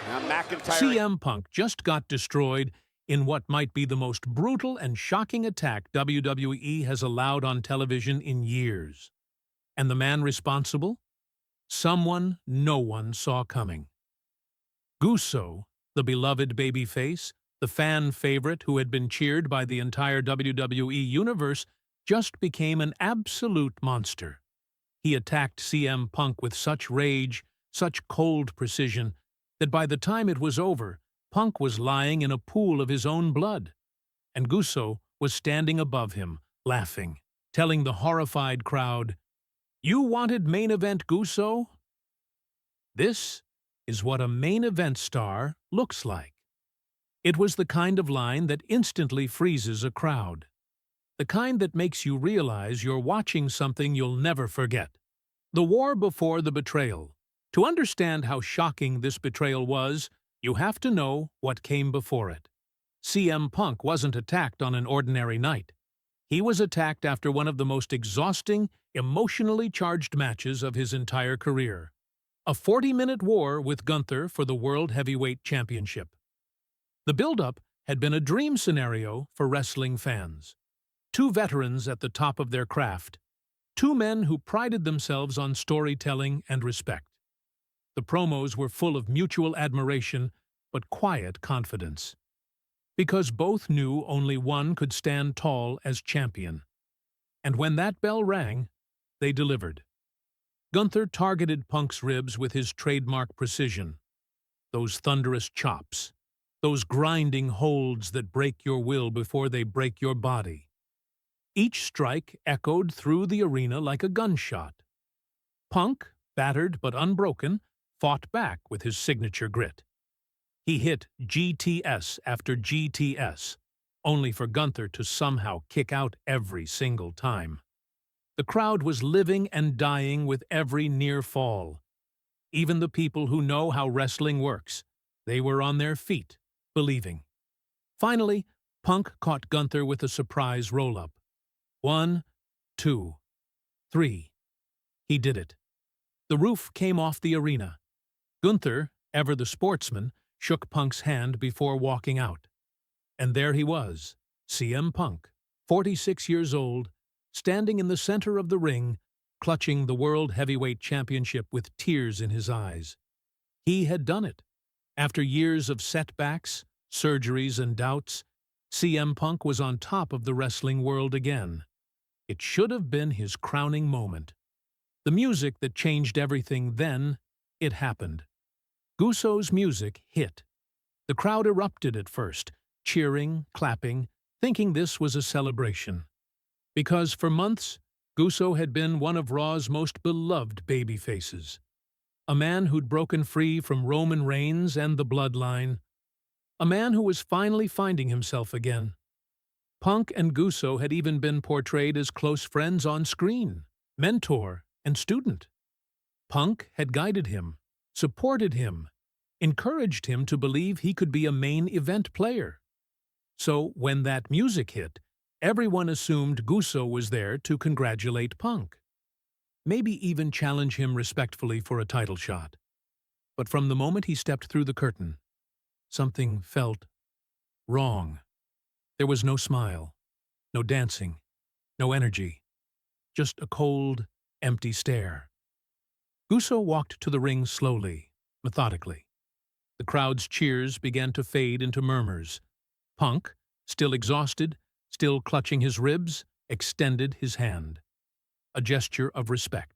Now McIntyre. CM Punk just got destroyed in what might be the most brutal and shocking attack WWE has allowed on television in years. And the man responsible? Someone no one saw coming. Uso, the beloved babyface, the fan favorite who had been cheered by the entire WWE universe, just became an absolute monster. He attacked CM Punk with such rage, such cold precision, that by the time it was over, Punk was lying in a pool of his own blood, and Uso was standing above him, laughing, telling the horrified crowd, "You wanted main event Uso?" This is what a main event star looks like. It was the kind of line that instantly freezes a crowd. The kind that makes you realize you're watching something you'll never forget. The war before the betrayal. To understand how shocking this betrayal was, you have to know what came before it. CM Punk wasn't attacked on an ordinary night. He was attacked after one of the most exhausting, emotionally charged matches of his entire career. A 40-minute war with Gunther for the World Heavyweight Championship. The build-up had been a dream scenario for wrestling fans. Two veterans at the top of their craft. Two men who prided themselves on storytelling and respect. The promos were full of mutual admiration, but quiet confidence. Because both knew only one could stand tall as champion. And when that bell rang, they delivered. Gunther targeted Punk's ribs with his trademark precision. Those thunderous chops. Those grinding holds that break your will before they break your body. Each strike echoed through the arena like a gunshot. Punk, battered but unbroken, fought back with his signature grit. He hit GTS after GTS, only for Gunther to somehow kick out every single time. The crowd was living and dying with every near fall. Even the people who know how wrestling works, they were on their feet, believing. Finally, Punk caught Gunther with a surprise roll-up. 1, 2, 3. He did it. The roof came off the arena. Gunther, ever the sportsman, shook Punk's hand before walking out. And there he was, CM Punk, 46 years old, standing in the center of the ring, clutching the World Heavyweight Championship with tears in his eyes. He had done it. After years of setbacks, surgeries, and doubts, CM Punk was on top of the wrestling world again. It should have been his crowning moment. The music that changed everything then, it happened. Uso's music hit. The crowd erupted at first, cheering, clapping, thinking this was a celebration. Because for months, Uso had been one of Raw's most beloved babyfaces. A man who'd broken free from Roman Reigns and the Bloodline. A man who was finally finding himself again. Punk and Uso had even been portrayed as close friends on screen, mentor and student. Punk had guided him, supported him, encouraged him to believe he could be a main event player. So when that music hit, everyone assumed Uso was there to congratulate Punk. Maybe even challenge him respectfully for a title shot. But from the moment he stepped through the curtain, something felt wrong. There was no smile, no dancing, no energy, just a cold, empty stare. Uso walked to the ring slowly, methodically. The crowd's cheers began to fade into murmurs. Punk, still exhausted, still clutching his ribs, extended his hand. A gesture of respect.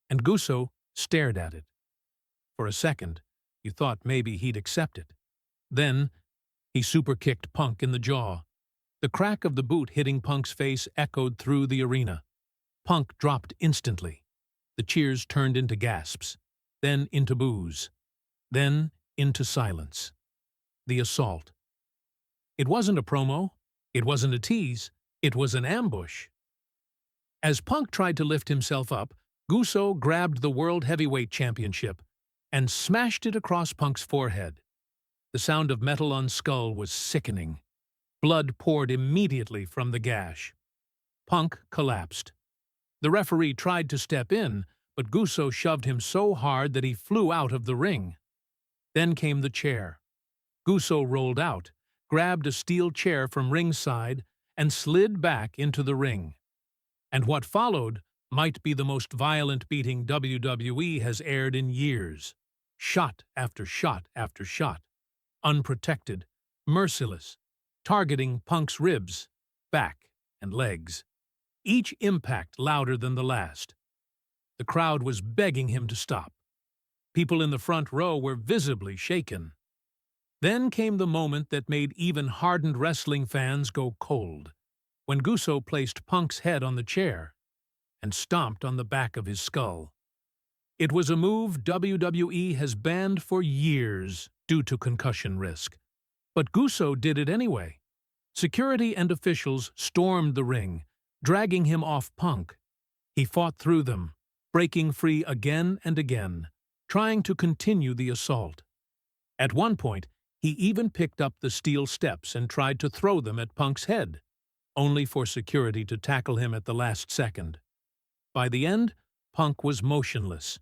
And Uso stared at it. For a second, you thought maybe he'd accept it. Then, he super-kicked Punk in the jaw. The crack of the boot hitting Punk's face echoed through the arena. Punk dropped instantly. The cheers turned into gasps, then into boos, then into silence. The assault. It wasn't a promo, it wasn't a tease, it was an ambush. As Punk tried to lift himself up, Uso grabbed the World Heavyweight Championship and smashed it across Punk's forehead. The sound of metal on skull was sickening. Blood poured immediately from the gash. Punk collapsed. The referee tried to step in, but Uso shoved him so hard that he flew out of the ring. Then came the chair. Uso rolled out, grabbed a steel chair from ringside, and slid back into the ring. And what followed might be the most violent beating WWE has aired in years. Shot after shot after shot. Unprotected, merciless, targeting Punk's ribs, back, and legs. Each impact louder than the last. The crowd was begging him to stop. People in the front row were visibly shaken. Then came the moment that made even hardened wrestling fans go cold, when Uso placed Punk's head on the chair and stomped on the back of his skull. It was a move WWE has banned for years due to concussion risk. But Uso did it anyway. Security and officials stormed the ring, dragging him off Punk. He fought through them, breaking free again and again, trying to continue the assault. At one point, he even picked up the steel steps and tried to throw them at Punk's head, only for security to tackle him at the last second. By the end, Punk was motionless.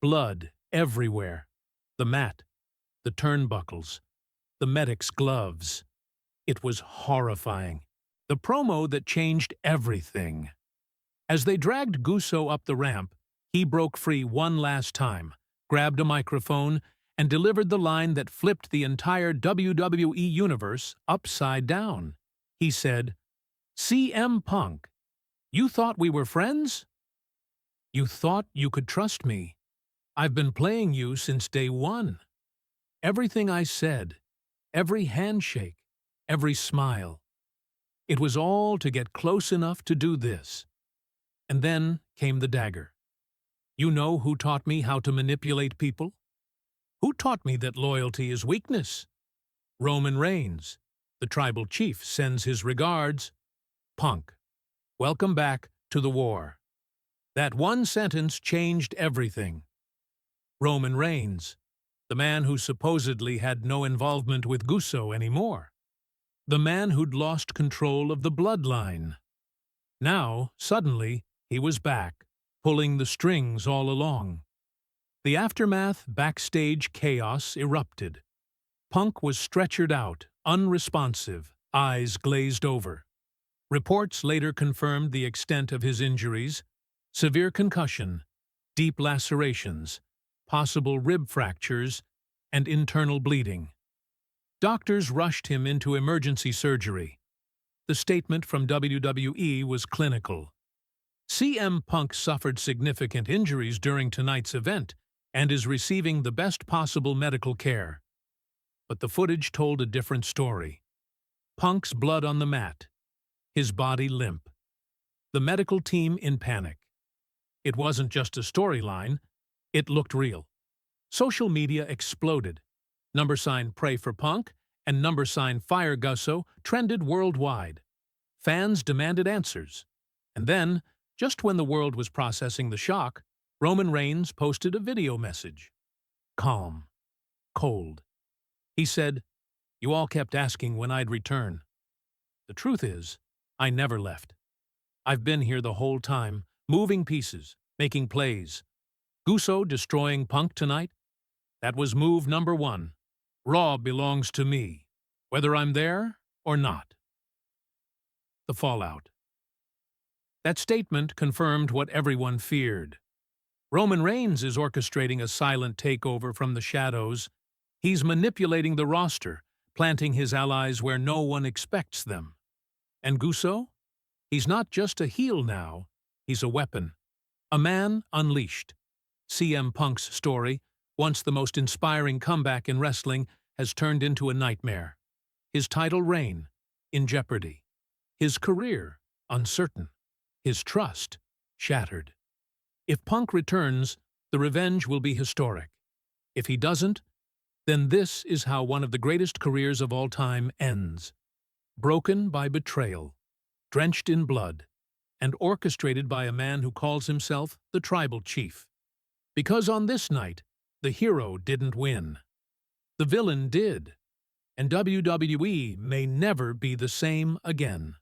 Blood everywhere. The mat, the turnbuckles, the medic's gloves. It was horrifying. The promo that changed everything. As they dragged Uso up the ramp, he broke free one last time, grabbed a microphone, and delivered the line that flipped the entire WWE universe upside down. He said, "CM Punk, you thought we were friends? You thought you could trust me. I've been playing you since day one. Everything I said, every handshake, every smile. It was all to get close enough to do this." And then came the dagger. You know who taught me how to manipulate people? Who taught me that loyalty is weakness? Roman Reigns. The tribal chief sends his regards. Punk, welcome back to the war. That one sentence changed everything. Roman Reigns, the man who supposedly had no involvement with Uso anymore. The man who'd lost control of the bloodline. Now, suddenly, he was back, pulling the strings all along. The aftermath, backstage chaos erupted. Punk was stretchered out, unresponsive, eyes glazed over. Reports later confirmed the extent of his injuries: severe concussion, deep lacerations, possible rib fractures, and internal bleeding. Doctors rushed him into emergency surgery. The statement from WWE was clinical. CM Punk suffered significant injuries during tonight's event and is receiving the best possible medical care. But the footage told a different story. Punk's blood on the mat, his body limp. The medical team in panic. It wasn't just a storyline, it looked real. Social media exploded. # Pray for Punk and # Fire Uso trended worldwide. Fans demanded answers. And then, just when the world was processing the shock, Roman Reigns posted a video message. Calm. Cold. He said, "You all kept asking when I'd return. The truth is, I never left. I've been here the whole time, moving pieces, making plays. Uso destroying Punk tonight? That was move number 1. Raw belongs to me, whether I'm there or not." The fallout. That statement confirmed what everyone feared. Roman Reigns is orchestrating a silent takeover from the shadows. He's manipulating the roster, planting his allies where no one expects them. And Uso? He's not just a heel now, he's a weapon. A man unleashed. CM Punk's story, once the most inspiring comeback in wrestling, has turned into a nightmare. His title reign, in jeopardy. His career, uncertain. His trust, shattered. If Punk returns, the revenge will be historic. If he doesn't, then this is how one of the greatest careers of all time ends. Broken by betrayal, drenched in blood, and orchestrated by a man who calls himself the Tribal Chief. Because on this night, the hero didn't win. The villain did, and WWE may never be the same again.